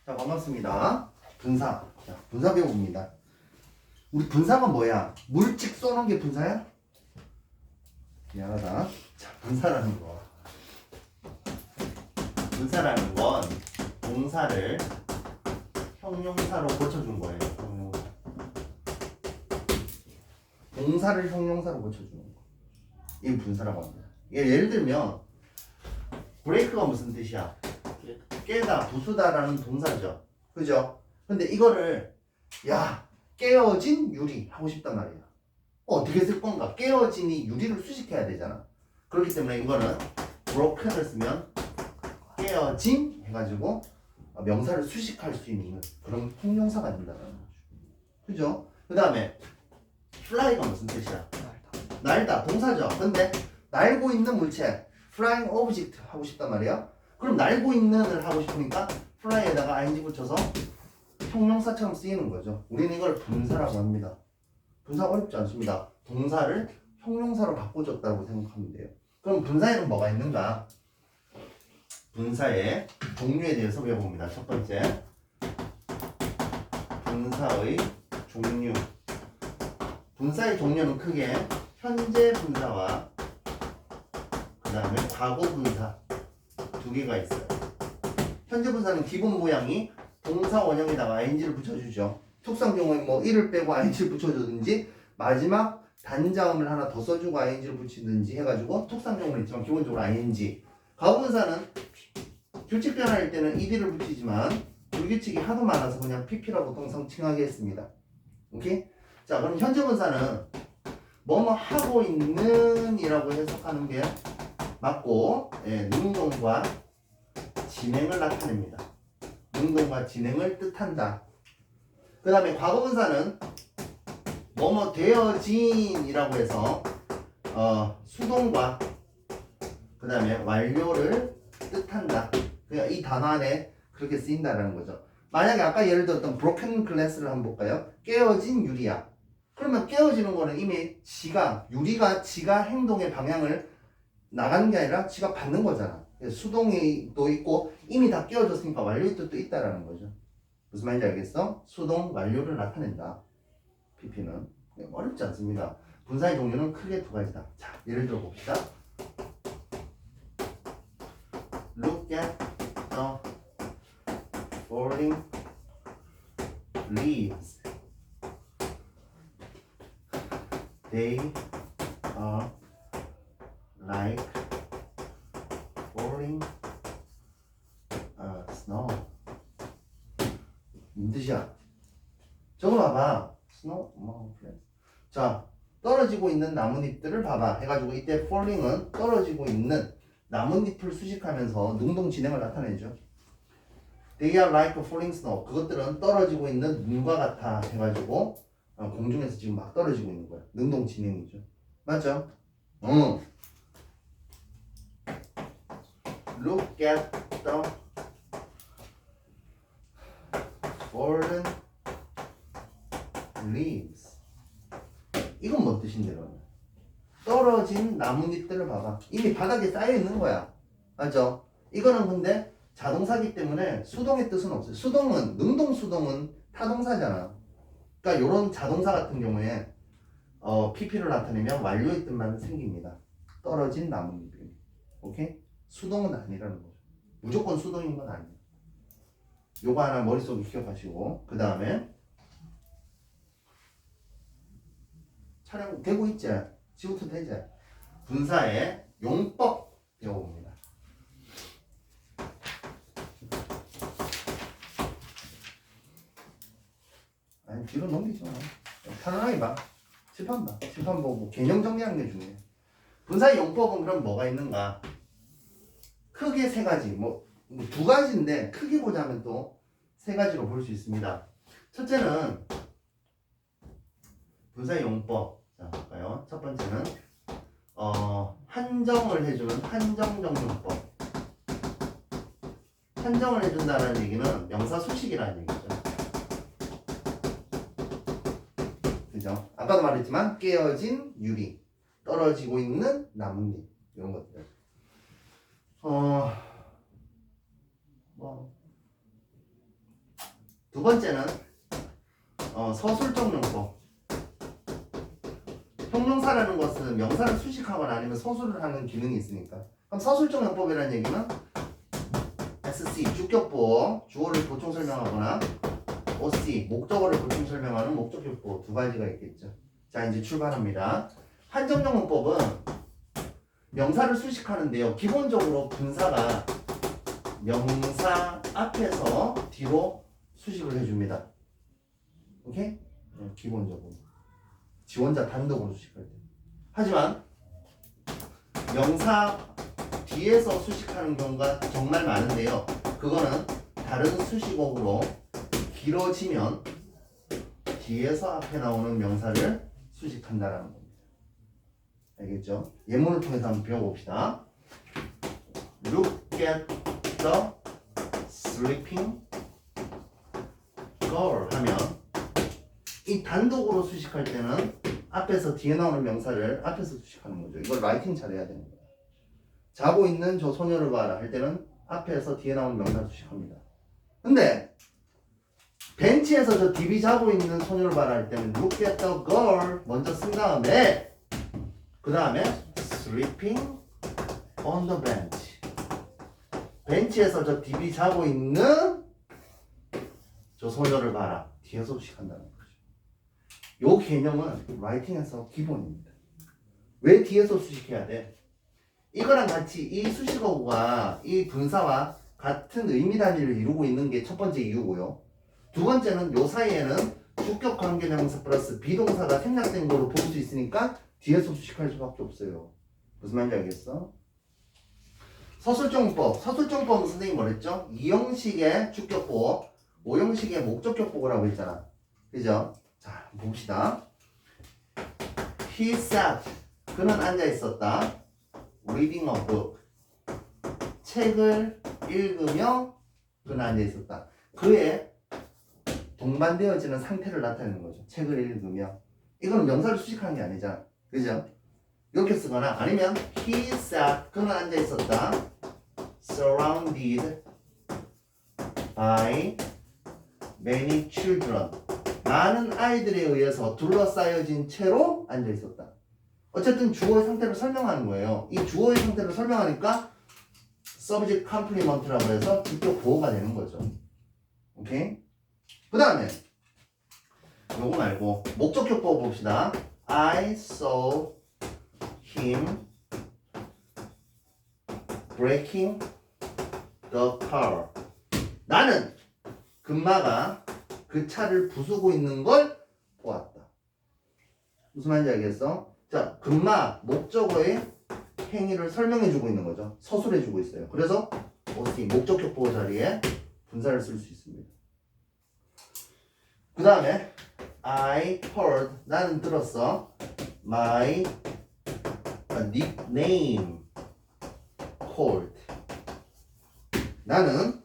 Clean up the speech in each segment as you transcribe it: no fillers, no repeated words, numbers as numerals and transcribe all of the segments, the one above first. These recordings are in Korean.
자, 반갑습니다. 분사. 자, 분사 배워봅니다. 우리 분사가 뭐야? 물찍 쏘는 게 분사야? 미안하다. 자, 분사라는 거. 분사라는 건 동사를 형용사로 고쳐준 거예요. 형용사. 동사를 형용사로 고쳐주는 거. 이게 분사라고 합니다. 예를 들면 브레이크가 무슨 뜻이야? 깨다, 부수다라는 동사죠. 그죠? 근데 이거를 야, 깨어진 유리 하고 싶단 말이야. 어떻게 쓸 건가? 깨어진이 유리를 수식해야 되잖아. 그렇기 때문에 이거는 broken을 쓰면 깨어진 해가지고 명사를 수식할 수 있는 그런 형용사가 된다는 거죠. 그죠? 그 다음에 fly가 무슨 뜻이야? 날다, 동사죠. 근데 날고 있는 물체 flying object 하고 싶단 말이야. 그럼 날고 있는을 하고 싶으니까 fly에다가 ing 붙여서 형용사처럼 쓰이는 거죠. 우리는 이걸 분사라고 합니다. 분사 어렵지 않습니다. 동사를 형용사로 바꿔줬다고 생각하면 돼요. 그럼 분사에는 뭐가 있는가? 분사의 종류에 대해서 배워봅니다. 첫 번째, 분사의 종류. 분사의 종류는 크게 현재 분사와 그 다음에 과거 분사 두 개가 있어요. 현재 분사는 기본 모양이 동사 원형에다가 ing를 붙여주죠. 특수한 경우에 뭐 1을 빼고 ing를 붙여주든지 마지막 단자음을 하나 더 써주고 ing를 붙이든지 해가지고 특수한 경우는 있지만 기본적으로 ing. 과거 분사는 규칙 변화일 때는 ed를 붙이지만 불규칙이 하도 많아서 그냥 pp라고 통상 칭하게 했습니다. 오케이? 자, 그럼 현재 분사는 뭐뭐 하고 있는 이라고 해석하는 게 맞고, 능동과 진행을 나타냅니다. 능동과 진행을 뜻한다. 그 다음에 과거분사는 뭐뭐 되어진이라고 해서 수동과 그 다음에 완료를 뜻한다. 그러니까 이 단어 안에 그렇게 쓰인다라는 거죠. 만약에 아까 예를 들었던 broken glass를 한번 볼까요? 깨어진 유리야. 그러면 깨어지는 거는 이미 유리가 지가 행동의 방향을 나가는 게 아니라 지가 받는 거잖아. 수동이 또 있고 이미 다 깨어졌으니까 완료의 뜻도 있다라는 거죠. 무슨 말인지 알겠어? 수동 완료를 나타낸다. PP는 어렵지 않습니다. 분사의 종류는 크게 두 가지다. 자, 예를 들어 봅시다. Look at the falling leaves. They are like falling snow. 무슨 뜻이야? 저거 봐봐. snow? 자, 떨어지고 있는 나뭇잎들을 봐봐. 해가지고 이때 falling은 떨어지고 있는 나뭇잎을 수식하면서 능동 진행을 나타내죠. They are like falling snow. 그것들은 떨어지고 있는 눈과 같아. 해가지고 공중에서 지금 막 떨어지고 있는 거야. 능동 진행이죠. 맞죠? Look at the fallen leaves. 이건 뭔 뜻인데 그러면? 떨어진 나뭇잎들을 봐봐. 이미 바닥에 쌓여 있는 거야. 맞죠? 이거는 근데 자동사기 때문에 수동의 뜻은 없어요. 능동 수동은 타동사잖아. 그러니까 이런 자동사 같은 경우에 PP를 나타내면 완료의 뜻만 생깁니다. 떨어진 나뭇잎. 오케이? 수동은 아니라는 거죠. 무조건 수동인 건 아니에요. 요거 하나 머릿속에 기억하시고 그 다음에 촬영 되고 있지? 지금부터 되지? 분사의 용법 배워봅니다. 아니 뒤로 넘기지 마. 편안하게 봐. 칠판 봐. 칠판 보고 개념 정리하는 게 중요해. 분사의 용법은 그럼 뭐가 있는가? 크게 세 가지, 두 가지인데 크게 보자면 또 세 가지로 볼 수 있습니다. 첫째는 분사의 용법. 자, 볼까요? 첫 번째는 한정을 해주는 한정정용법. 한정을 해준다는 얘기는 명사 수식이라는 얘기죠. 그죠? 아까도 말했지만 깨어진 유리, 떨어지고 있는 나뭇잎 이런 것들. 두 번째는 서술적 용법. 형용사라는 것은 명사를 수식하거나 아니면 서술을 하는 기능이 있으니까. 그럼 서술적 용법이라는 얘기는 SC 주격보 주어를 보충 설명하거나 OC 목적어를 보충 설명하는 목적격보 두 가지가 있겠죠. 자, 이제 출발합니다. 한정형 문법은 명사를 수식하는데요. 기본적으로 분사가 명사 앞에서 뒤로 수식을 해줍니다. 오케이? 기본적으로 지원자 단독으로 수식할 때. 하지만 명사 뒤에서 수식하는 경우가 정말 많은데요. 그거는 다른 수식어로 길어지면 뒤에서 앞에 나오는 명사를 수식한다라는 겁니다. 알겠죠? 예문을 통해서 한번 배워봅시다. Look at the sleeping girl 하면 이 단독으로 수식할 때는 앞에서 뒤에 나오는 명사를 앞에서 수식하는 거죠. 이걸 라이팅 잘해야 되는 거예요. 자고 있는 저 소녀를 봐라 할 때는 앞에서 뒤에 나오는 명사를 수식합니다. 근데 벤치에서 저 DB 자고 있는 소녀를 봐라 할 때는 Look at the girl 먼저 쓴 다음에 그 다음에 sleeping on the bench. 벤치에서 저 DB 자고 있는 저 소녀를 봐라. 뒤에서 수식한다는 거죠. 요 개념은 라이팅에서 기본입니다. 왜 뒤에서 수식해야 돼? 이거랑 같이 이 수식어가 이 분사와 같은 의미 단위를 이루고 있는 게 첫 번째 이유고요. 두 번째는 요 사이에는 주격 관계명사 플러스 비동사가 생략된 거로 볼 수 있으니까 뒤에서 수식할 수밖에 없어요. 무슨 말인지 알겠어? 서술정법. 서술정법은 선생님이 뭐랬죠? 2형식의 주격보, 5형식의 목적격보라고 했잖아. 그죠? 자, 봅시다. He sat. 그는 앉아 있었다. Reading a book. 책을 읽으며 그는 앉아 있었다. 그의 동반되어지는 상태를 나타내는 거죠. 책을 읽으며. 이거는 명사를 수식하는 게 아니잖아. 그죠? 이렇게 쓰거나 아니면 he sat. 그는 앉아 있었다. Surrounded by many children. 많은 아이들에 의해서 둘러싸여진 채로 앉아 있었다. 어쨌든 주어의 상태를 설명하는 거예요. 이 주어의 상태를 설명하니까 subject complement라고 해서 주격 보호가 되는 거죠. 오케이? 그 다음에 요거 말고 목적격 보호 봅시다. I saw him breaking the car. 나는 금마가 그 차를 부수고 있는 걸 보았다. 무슨 말인지 알겠어? 자, 금마 목적어의 행위를 설명해주고 있는 거죠. 서술해주고 있어요. 그래서 OC 목적격 보호 자리에 분사를 쓸 수 있습니다. 그 다음에 I heard 나는 들었어 my nickname called. 나는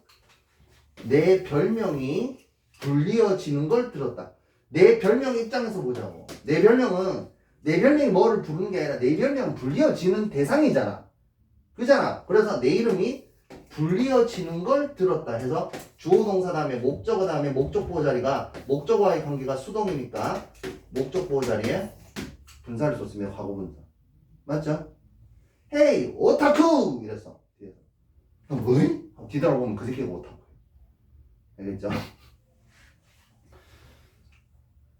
내 별명이 불리어지는 걸 들었다. 내 별명 입장에서 보자고. 내 별명이 뭐를 부르는 게 아니라 내 별명은 불리어지는 대상이잖아. 그잖아. 그래서 내 이름이 불리어지는 걸 들었다 해서 주어 동사 다음에 목적어 다음에 목적보호 자리가 목적어와의 관계가 수동이니까 목적보호 자리에 분사를 썼으면 과거 분사. 맞죠? 헤이 오타쿠 이랬어. 뒤에서. 뭐이? 뒤돌아보면 그 새끼가 오타쿠. 알겠죠?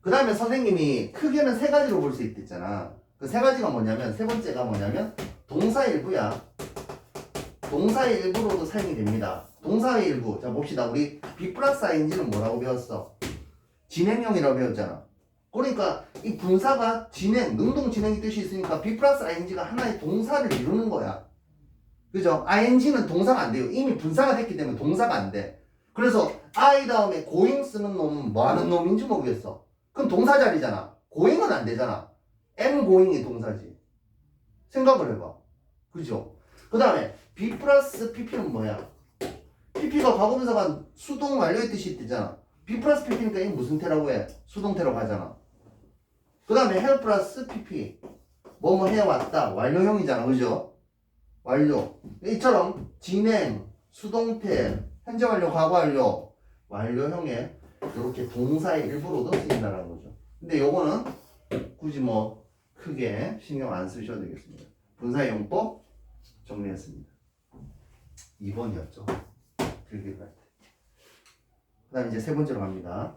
그 다음에 선생님이 크게는 세 가지로 볼 수 있댔잖아. 그 세 가지가 뭐냐면 세 번째가 뭐냐면 동사 일부야. 동사 일부로도 사용이 됩니다. 동사의 일부. 자 봅시다. 우리 be 플러스 ing는 뭐라고 배웠어? 진행형이라고 배웠잖아. 그러니까 이 분사가 진행, 능동 진행의 뜻이 있으니까 be 플러스 ing가 하나의 동사를 이루는 거야. 그죠? ing는 동사가 안 돼요. 이미 분사가 됐기 때문에 동사가 안 돼. 그래서 I 다음에 going 쓰는 놈은 뭐 하는 놈인지 모르겠어. 그럼 동사 자리잖아. going은 안 되잖아. am going이 동사지. 생각을 해봐. 그죠? 그 다음에 be 플러스 pp는 뭐야? pp가 과거분사가 수동 완료의 뜻이 있잖아. be 플러스 pp니까 이게 무슨 태라고 해? 수동태라고 하잖아. 그 다음에 have 플러스 pp 뭐뭐 해왔다. 완료형이잖아. 그죠? 완료. 이처럼 진행, 수동태, 현재 완료, 과거 완료, 완료형의 이렇게 동사의 일부로도 쓰인다는 거죠. 근데 요거는 굳이 뭐 크게 신경 안 쓰셔도 되겠습니다. 분사의 용법 정리했습니다. 2번이었죠. 길게 갈 때. 그 다음 이제 세 번째로 갑니다.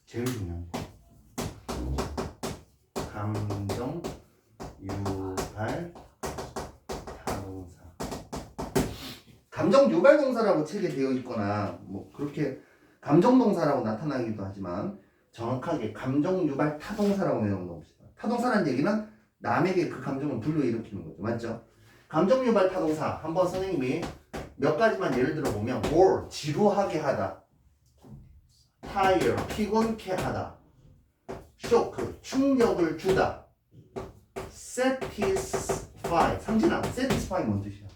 제일 중요한 거. 감정 유발 타동사. 감정 유발 동사라고 책에 되어 있거나 뭐 그렇게 감정 동사라고 나타나기도 하지만 정확하게 감정 유발 타동사라고 외워놓읍시다. 타동사라는 얘기는 남에게 그 감정을 불러일으키는 거죠. 맞죠? 감정 유발 타동사 한번 선생님이 몇 가지만 예를 들어 보면 bore 지루하게 하다, tire 피곤케 하다, shock 충격을 주다, satisfy 상진아 satisfy 뭔 뜻이야?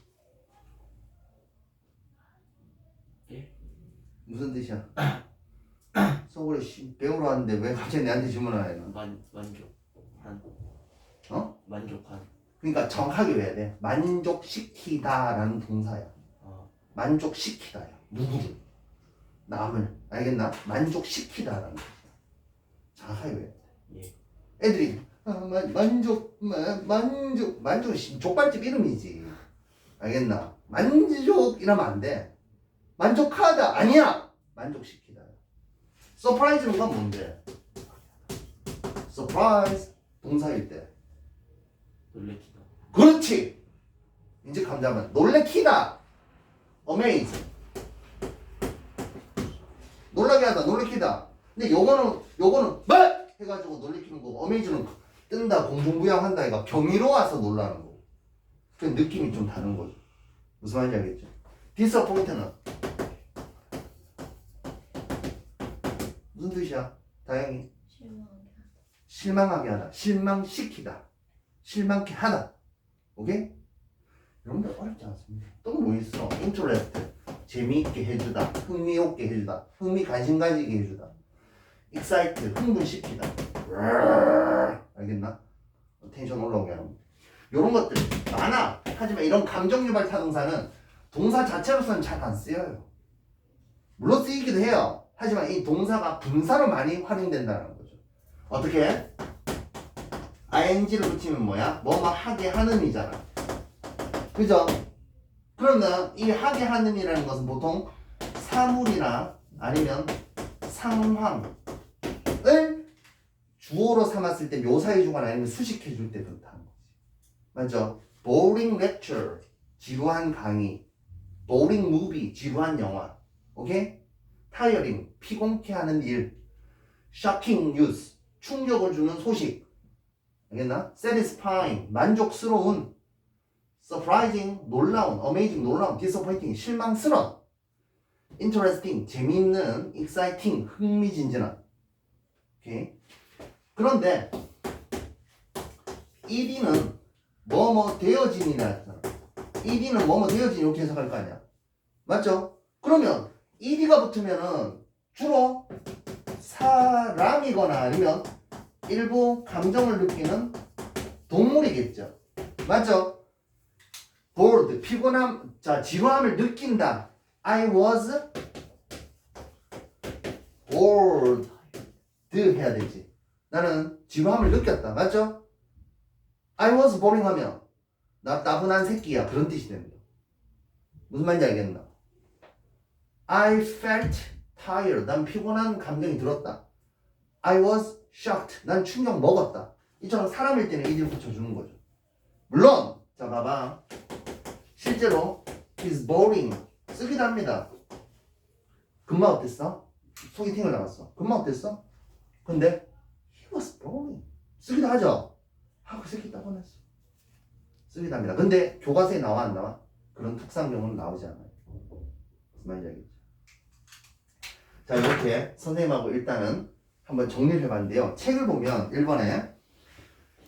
예? 무슨 뜻이야? 서울에 배우러 왔는데 왜 갑자기 내한테 질문을 해요? 만족한. 어? 만족한. 그러니까 정확하게 외워야 돼. 만족시키다라는 동사야. 만족시키다야. 누구를? 남을. 알겠나? 만족시키다라는 뜻이야. 정확하게 외워야 돼. 예. 애들이 만족 족발집 이름이지. 알겠나? 만족 이러면 안 돼. 만족하다 아니야. 만족시키다. 서프라이즈는 건 뭔데? 서프라이즈 동사일 때. 놀래키다. 그렇지. 이제 감자면 놀래키다. 어메이즈. 놀라게 하다. 놀래키다. 근데 요거는 뭐 해가지고 놀래키는 거고 어메이즈는 뜬다 공중부양한다 이가 경이로워서 놀라는 거고. 그 느낌이 좀 다른 거죠. 무슨 말인지 알겠죠? 디스어포인트는 무슨 뜻이야? 다행히 실망하게 하다. 실망시키다. 실망케 하다. 오케이? 여러분들 어렵지 않습니다. 또 뭐 있어? 인트레스트 재미있게 해주다. 흥미롭게 해주다. 흥미 관심 가지게 해주다. 익사이트 흥분시키다. 알겠나? 텐션 올라오게 하는 거. 이런 것들 많아. 하지만 이런 감정 유발 타동사는 동사 자체로서는 잘 안 쓰여요. 물론 쓰이기도 해요. 하지만 이 동사가 분사로 많이 활용된다는 거죠. 어떻게? ing를 붙이면 뭐야? 뭐뭐 하게 하는 이잖아. 그죠? 그러면 이 하게 하는 이라는 것은 보통 사물이나 아니면 상황을 주어로 삼았을 때 묘사해 주거나 아니면 수식해 줄 때 그렇다는 거지. 맞죠? boring lecture 지루한 강의, boring movie 지루한 영화. 오케이? tiring 피곤케 하는 일, shocking news 충격을 주는 소식. 알겠나? satisfying 만족스러운, surprising 놀라운, amazing 놀라운, disappointing 실망스러운, interesting 재미있는, exciting 흥미진진한. 오케이? 그런데 ED는 뭐뭐 되어진이라 했잖아. ED는 뭐뭐 되어진 이렇게 해석할 거 아니야. 맞죠? 그러면 ED가 붙으면은 주로 사람이거나 아니면 일부 감정을 느끼는 동물이겠죠. 맞죠? bored, 피곤함, 자, 지루함을 느낀다. I was bored 해야 되지. 나는 지루함을 느꼈다. 맞죠? I was boring 하면 나 따분한 새끼야. 그런 뜻이 됩니다. 무슨 말인지 알겠나? I felt tired. 난 피곤한 감정이 들었다. I was shocked. 난 충격 먹었다. 이처럼 사람일 때는 이를 붙여주는 거죠. 물론 자 봐봐. 실제로 he's boring 쓰기도 합니다. 금방 어땠어? 소개팅을 나갔어. 금방 어땠어? 근데 he was boring 쓰기도 하죠. 그 새끼 따분했어. 쓰기도 합니다. 근데 교과서에 나와 안 나와? 그런 특상 경우는 나오지 않아요. 무슨 말인지 알겠죠? 자 이렇게 선생님하고 일단은 한번 정리를 해봤는데요. 책을 보면 1번에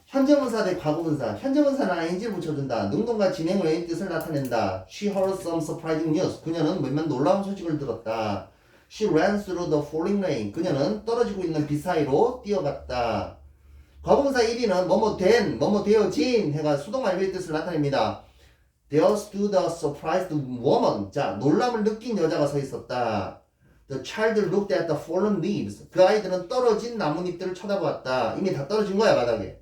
현재분사 대 과거분사. 현재분사는 ing를 붙여준다. 능동과 진행 외의 뜻을 나타낸다. She heard some surprising news. 그녀는 몇몇 놀라운 소식을 들었다. She ran through the falling rain. 그녀는 떨어지고 있는 비 사이로 뛰어갔다. 과거분사 1위는 뭐뭐 된, 뭐뭐 되어진 해가 수동 완료의 뜻을 나타냅니다. There stood a surprised woman. 자, 놀람을 느낀 여자가 서 있었다. The child looked at the fallen leaves. 그 아이들은 떨어진 나뭇잎들을 쳐다보았다. 이미 다 떨어진 거야, 바닥에.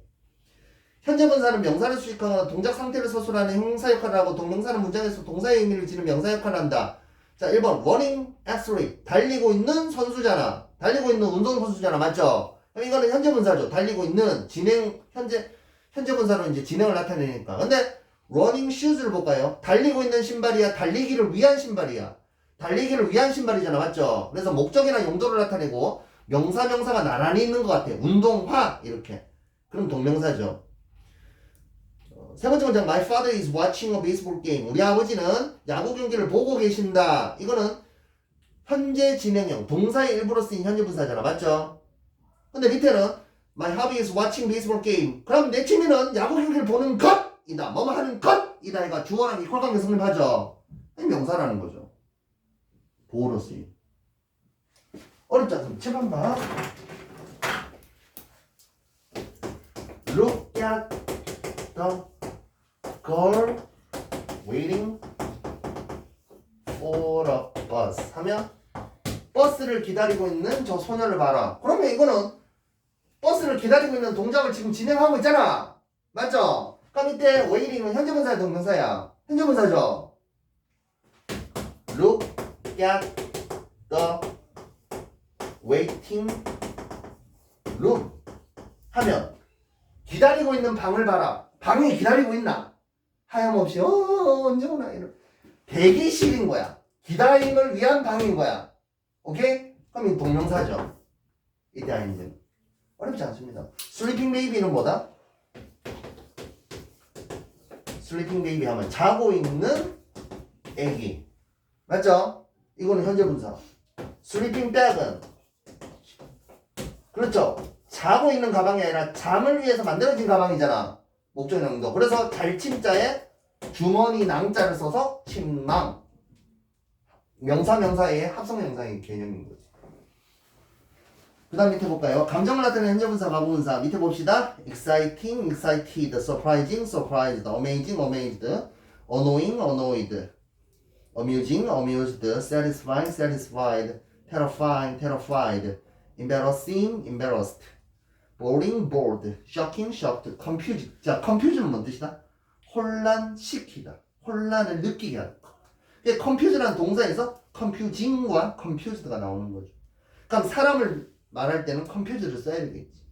현재 분사는 명사를 수식하거나 동작 상태를 서술하는 형사 역할을 하고 동명사는 문장에서 동사의 의미를 지닌 명사 역할을 한다. 자, 1번 running athlete. 달리고 있는 선수잖아. 달리고 있는 운동선수잖아. 맞죠? 그럼 이거는 현재 분사죠. 달리고 있는 진행 현재 분사로 이제 진행을 나타내니까. 근데 running shoes를 볼까요? 달리고 있는 신발이야. 달리기를 위한 신발이야. 달리기를 위한 신발이잖아. 맞죠? 그래서 목적이나 용도를 나타내고 명사가 나란히 있는 것 같아. 운동화 이렇게. 그럼 동명사죠. 세 번째 문장 My father is watching a baseball game. 우리 아버지는 야구 경기를 보고 계신다. 이거는 현재 진행형 동사의 일부로 쓰인 현재 분사잖아. 맞죠? 근데 밑에는 My hobby is watching baseball game. 그럼 내 취미는 야구 경기를 보는 것이다. 뭐뭐 하는 것이다. 이가 주어랑 이퀄 관계 성립하죠. 이 명사라는 거죠. 보호로 쓰인. 어렵지 않습니다. 책 한 번. Look at the girl waiting for a bus 하면 버스를 기다리고 있는 저 소녀를 봐라. 그러면 이거는 버스를 기다리고 있는 동작을 지금 진행하고 있잖아. 맞죠? 그럼 이때 waiting은 현재분사야 동명사야? 현재분사죠? Look at the waiting room 하면 기다리고 있는 방을 봐라. 방에 기다리고 있나? 하염없이 언제 오나 이런 대기실인 거야. 기다림을 위한 방인 거야. 오케이? 그럼 이 동명사죠. 이때 아닌데 어렵지 않습니다. Sleeping baby는 뭐다? Sleeping baby 하면 자고 있는 애기. 맞죠? 이거는 현재 분사. Sleeping bag은 그렇죠. 자고 있는 가방이 아니라 잠을 위해서 만들어진 가방이잖아. 목적이나 용도. 그래서 잘침자에 주머니 낭자를 써서 침낭. 명사의 합성명사의 개념인 거지. 그 다음 밑에 볼까요? 감정을 나타내는 현재분사, 과거분사. 밑에 봅시다. exciting, excited, surprising, surprised, amazing, amazed, annoying, annoyed, amusing, amused, satisfying, satisfied, terrifying, terrified, embarrassing, embarrassed, boring, bored, shocking, shocked, confused. 자, confuse는 뭔 뜻이다? 혼란시키다. 혼란을 느끼게 하다. confuse라는 동사에서 confusing과 confused가 나오는 거죠. 그럼 사람을 말할 때는 confused를 써야 되겠지.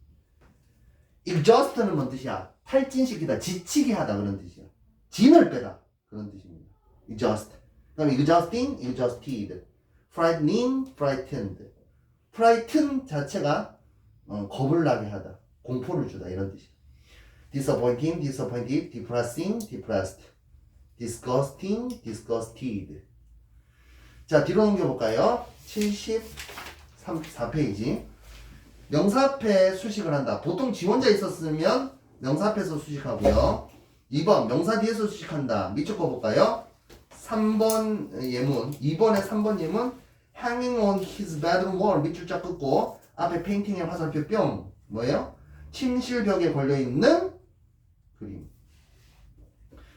exhaust는 뭔 뜻이야? 탈진시키다, 지치게 하다 그런 뜻이야. 진을 빼다 그런 뜻입니다. exhaust. 그럼 exhausting, exhausted, frightening, frightened. frighten 자체가 겁을 나게 하다, 공포를 주다 이런 뜻이야. disappointing, disappointed, depressing, depressed, disgusting, disgusted. 자, 뒤로 넘겨볼까요? 74페이지. 명사 앞에 수식을 한다. 보통 지원자 있었으면 명사 앞에서 수식하고요. 2번 명사 뒤에서 수식한다. 밑줄 거 볼까요? 3번 예문, 2번에 3번 예문 hanging on his bedroom wall 밑줄자 끊고 앞에 페인팅의 화살표 뿅 뭐예요? 침실 벽에 걸려있는 그림.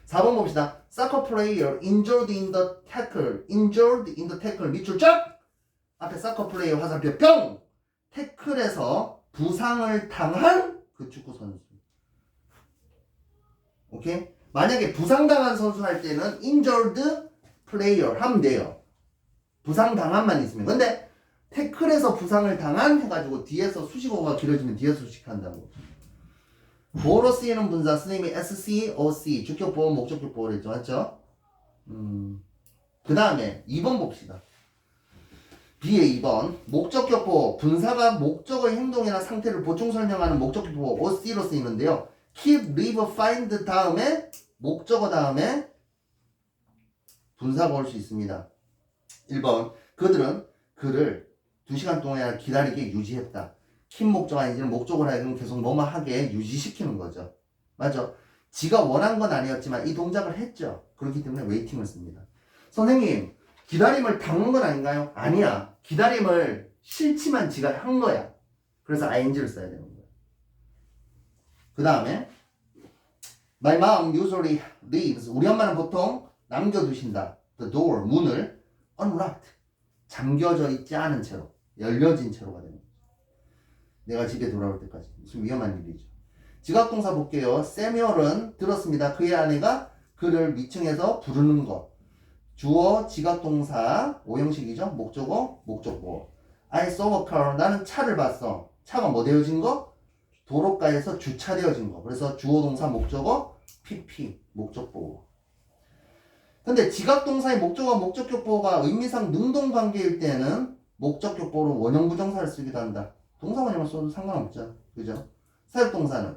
4번 봅시다. Soccer player injured in the tackle. injured in the tackle 밑줄 쫙 앞에 soccer player 화살표 뿅 태클에서 부상을 당한 그 축구 선수. 오케이? 만약에 부상당한 선수 할 때는 injured player 하면 돼요. 부상당한만 있으면. 근데 태클에서 부상을 당한 해가지고 뒤에서 수식어가 길어지면 뒤에서 수식한다고. 보어로 쓰이는 분사 선생님이 SCOC 주격 보어 목적격 보어를 했죠. 맞죠? 그 다음에 2번 봅시다. B의 2번 목적격 보어 분사가 목적의 행동이나 상태를 보충 설명하는 목적격 보어 OC로 쓰이는데요. keep, live, find 다음에 목적어 다음에 분사가 올 수 있습니다. 1번 그들은 그를 2시간 동안 기다리게 유지했다. keep 목적어 아니지만 목적어로 하여금 계속 뭐뭐 하게 유지시키는 거죠. 맞죠? 지가 원한 건 아니었지만 이 동작을 했죠. 그렇기 때문에 웨이팅을 씁니다. 선생님 기다림을 당한 건 아닌가요? 아니야. 기다림을 싫지만 지가 한 거야. 그래서 ing를 써야 되는 거야. 그 다음에 My mom usually leaves. 우리 엄마는 보통 남겨두신다. The door, 문을 unlocked. 잠겨져 있지 않은 채로, 열려진 채로가 되는 거죠. 내가 집에 돌아올 때까지. 무슨 위험한 일이죠. 지각동사 볼게요. 세뮤얼은 들었습니다. 그의 아내가 그를 위층에서 부르는 것. 주어, 지각동사, 오형식이죠. 목적어, 목적보. I saw a car. 나는 차를 봤어. 차가 뭐 되어진 거? 도로가에서 주차되어진 거. 그래서 주어, 동사, 목적어, PP, 목적보호. 근데 지각동사의 목적어, 목적격보호가 의미상 능동관계일 때는 목적격보로 원형부정사를 쓰기도 한다. 동사 원형을 써도 상관없죠. 그죠? 사역동사는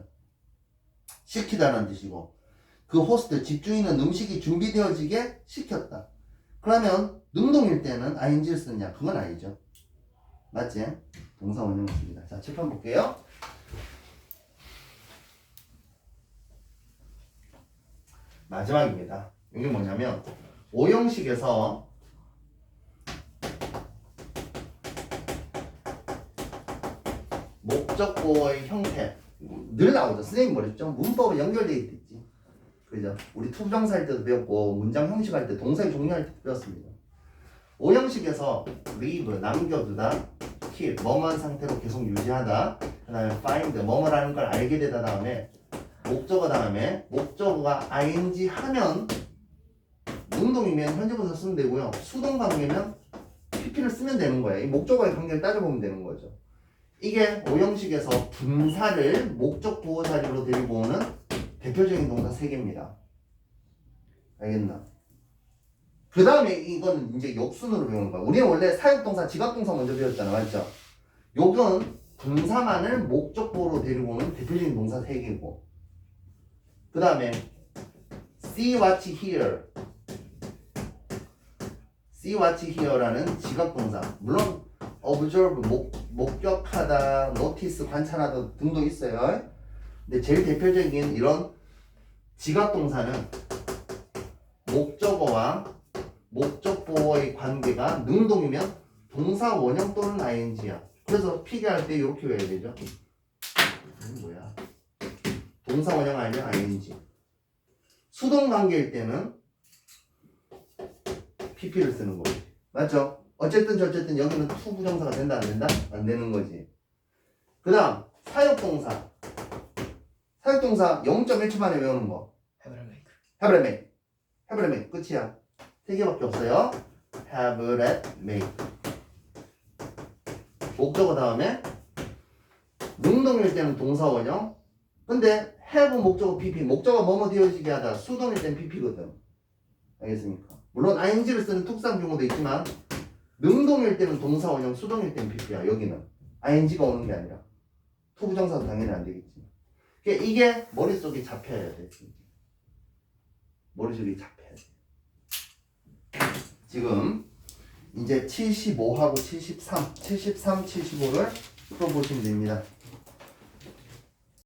시키다라는 뜻이고 그 호스트, 집주인은 음식이 준비되어지게 시켰다. 그러면 능동일 때는 ing를 쓰느냐? 그건 아니죠. 맞지? 동사 원형을 씁니다. 자, 칠판 볼게요. 마지막입니다. 이게 뭐냐면 오형식에서 목적보호의 형태 늘 나오죠. 선생님 뭐랬죠? 문법은 연결되어 있겠지. 그죠? 우리 투부정사 할 때도 배웠고 문장 형식 할 때 동사의 종류할 때도 배웠습니다. 오형식에서 leave 남겨두다, keep 뭐뭐한 상태로 계속 유지하다, 그 다음에 find 뭐뭐라는 걸 알게 되다 다음에 목적어 다음에 목적어가 ing 하면 능동이면 현재분사 쓰면 되고요. 수동관계면 pp를 쓰면 되는 거예요. 이 목적어의 관계를 따져보면 되는 거죠. 이게 오형식에서 분사를 목적 보호 자리로 데리고 오는 대표적인 동사 3개입니다. 알겠나? 그 다음에 이거는 이제 역순으로 배우는 거야. 우리는 원래 사역동사, 지각동사 먼저 배웠잖아. 맞죠? 요건 분사만을 목적 보호로 데리고 오는 대표적인 동사 3개고 그 다음에 see, watch, hear see, watch, hear라는 지각동사 물론 observe, 목격하다, notice, 관찰하다 등도 있어요. 근데 제일 대표적인 이런 지각동사는 목적어와 목적보호의 관계가 능동이면 동사 원형 또는 ing야. 그래서 필기할 때 이렇게 외워야 되죠. 이게 뭐야? 동사 원형 아니면 ing. 수동 관계일 때는 pp를 쓰는 거지. 맞죠? 어쨌든 저쨌든 여기는 to 부정사가 된다 안 된다? 안 되는 거지. 그 다음 사역동사. 사역동사 0.1초 만에 외우는 거. have and make. have and make. have and make 끝이야. 3개밖에 없어요. have and make. 목적어 다음에 능동일 때는 동사 원형. 근데 have 목적어 pp. 목적어 뭐뭐 되어지게 하다. 수동일 때는 pp거든. 알겠습니까? 물론 ing를 쓰는 특수한 경우도 있지만 능동일 때는 동사 원형, 수동일 때는 pp야. 여기는 ing가 오는 게 아니라 투부정사도 당연히 안 되겠지. 그러니까 이게 머릿속에 잡혀야 돼. 머릿속에 잡혀야 돼. 지금 이제 75하고 73, 75를 풀어보시면 됩니다.